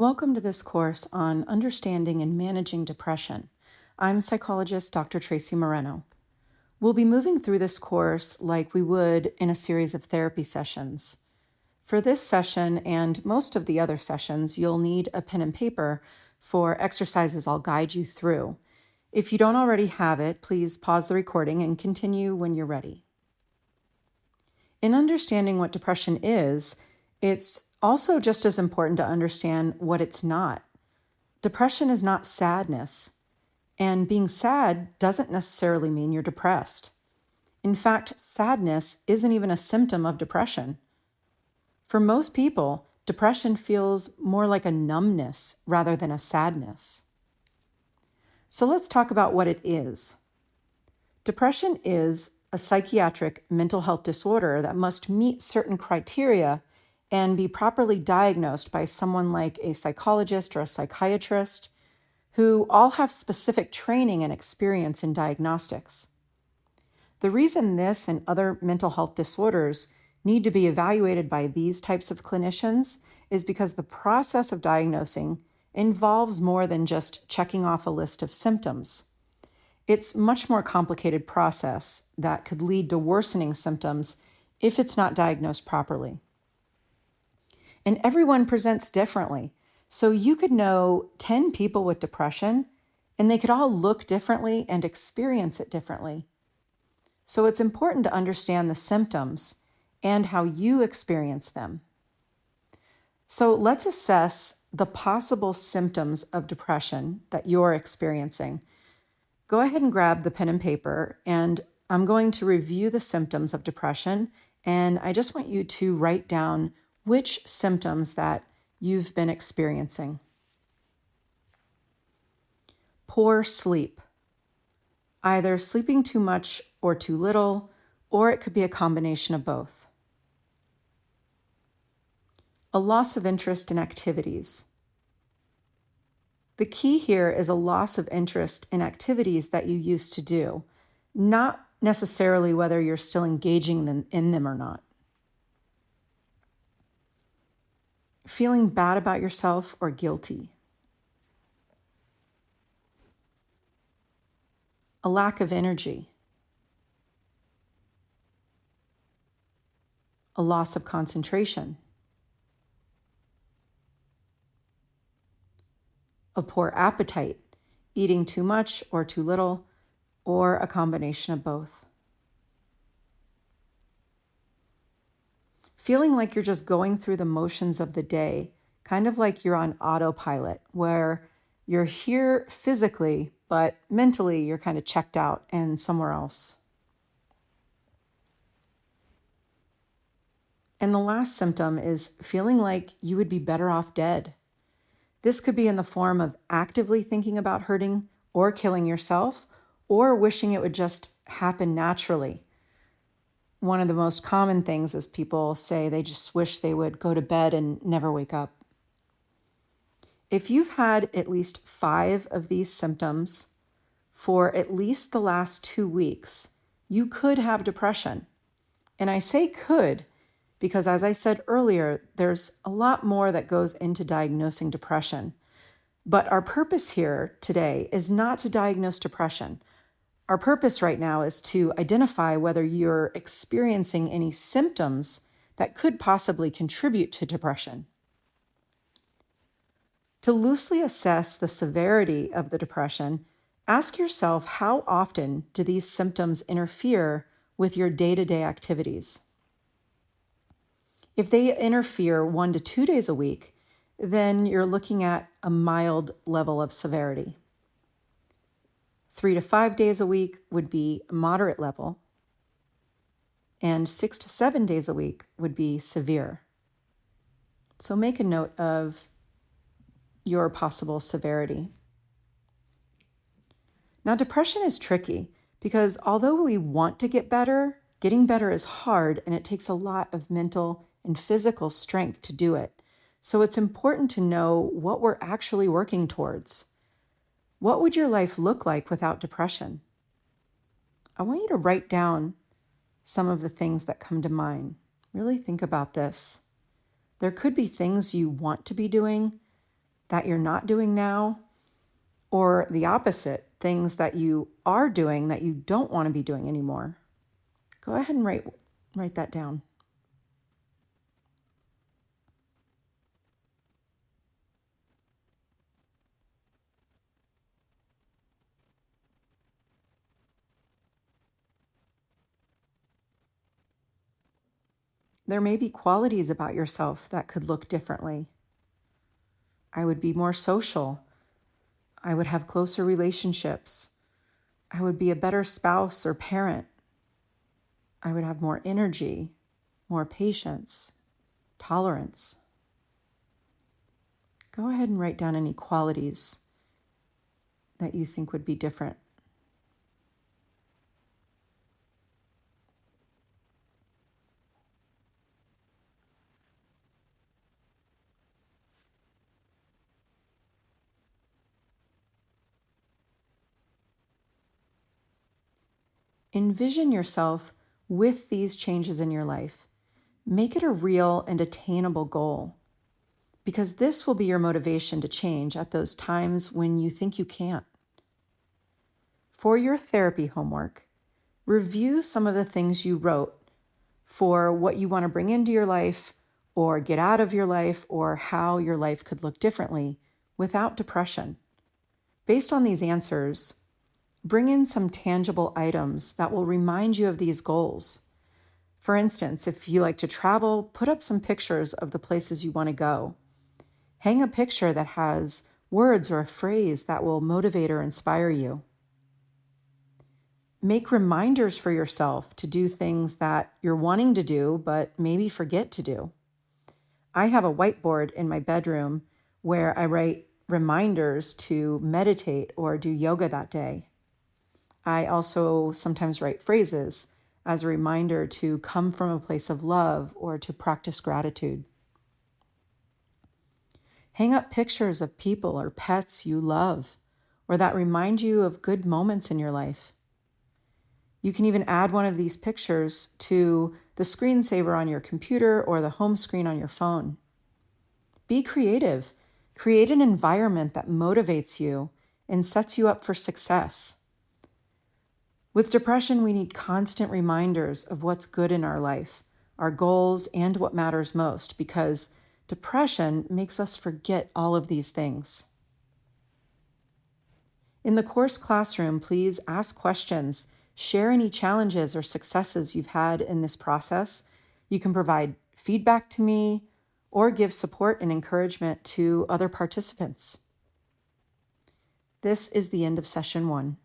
Welcome to this course on understanding and managing depression. I'm psychologist Dr. Traci Moreno. We'll be moving through this course like we would in a series of therapy sessions. For this session and most of the other sessions, you'll need a pen and paper for exercises I'll guide you through. If you don't already have it, please pause the recording and continue when you're ready. In understanding what depression is, it's also just as important to understand what it's not. Depression is not sadness, and being sad doesn't necessarily mean you're depressed. In fact, sadness isn't even a symptom of depression. For most people, depression feels more like a numbness rather than a sadness. So let's talk about what it is. Depression is a psychiatric mental health disorder that must meet certain criteria and be properly diagnosed by someone like a psychologist or a psychiatrist who all have specific training and experience in diagnostics. The reason this and other mental health disorders need to be evaluated by these types of clinicians is because the process of diagnosing involves more than just checking off a list of symptoms. It's a much more complicated process that could lead to worsening symptoms if it's not diagnosed properly. And everyone presents differently. So you could know 10 people with depression, and they could all look differently and experience it differently. So it's important to understand the symptoms and how you experience them. So let's assess the possible symptoms of depression that you're experiencing. Go ahead and grab the pen and paper, and I'm going to review the symptoms of depression, and I just want you to write down which symptoms that you've been experiencing. Poor sleep, either sleeping too much or too little, or it could be a combination of both. A loss of interest in activities. The key here is a loss of interest in activities that you used to do, not necessarily whether you're still engaging in them or not. Feeling bad about yourself or guilty. A lack of energy. A loss of concentration. A poor appetite, eating too much or too little, or a combination of both. Feeling like you're just going through the motions of the day, kind of like you're on autopilot, where you're here physically, but mentally you're kind of checked out and somewhere else. And the last symptom is feeling like you would be better off dead. This could be in the form of actively thinking about hurting or killing yourself, or wishing it would just happen naturally. One of the most common things is people say they just wish they would go to bed and never wake up. If you've had at least 5 of these symptoms for at least the last 2 weeks, you could have depression. And I say could because, as I said earlier, there's a lot more that goes into diagnosing depression. But our purpose here today is not to diagnose depression. Our purpose right now is to identify whether you're experiencing any symptoms that could possibly contribute to depression. To loosely assess the severity of the depression, ask yourself how often do these symptoms interfere with your day-to-day activities. If they interfere 1 to 2 days a week, then you're looking at a mild level of severity. 3 to 5 days a week would be moderate level, and 6 to 7 days a week would be severe. So make a note of your possible severity. Now, depression is tricky because although we want to get better, getting better is hard, and it takes a lot of mental and physical strength to do it. So it's important to know what we're actually working towards. What would your life look like without depression? I want you to write down some of the things that come to mind. Really think about this. There could be things you want to be doing, that you're not doing now, or the opposite, things that you are doing that you don't want to be doing anymore. Go ahead and write that down. There may be qualities about yourself that could look differently. I would be more social. I would have closer relationships. I would be a better spouse or parent. I would have more energy, more patience, tolerance. Go ahead and write down any qualities that you think would be different. Envision yourself with these changes in your life. Make it a real and attainable goal, because this will be your motivation to change at those times when you think you can't. For your therapy homework, review some of the things you wrote for what you want to bring into your life or get out of your life, or how your life could look differently without depression. Based on these answers, bring in some tangible items that will remind you of these goals. For instance, if you like to travel, put up some pictures of the places you want to go. Hang a picture that has words or a phrase that will motivate or inspire you. Make reminders for yourself to do things that you're wanting to do, but maybe forget to do. I have a whiteboard in my bedroom where I write reminders to meditate or do yoga that day. I also sometimes write phrases as a reminder to come from a place of love or to practice gratitude. Hang up pictures of people or pets you love, or that remind you of good moments in your life. You can even add one of these pictures to the screensaver on your computer or the home screen on your phone. Be creative. Create an environment that motivates you and sets you up for success. With depression, we need constant reminders of what's good in our life, our goals, and what matters most, because depression makes us forget all of these things. In the course classroom, please ask questions, share any challenges or successes you've had in this process. You can provide feedback to me or give support and encouragement to other participants. This is the end of session 1.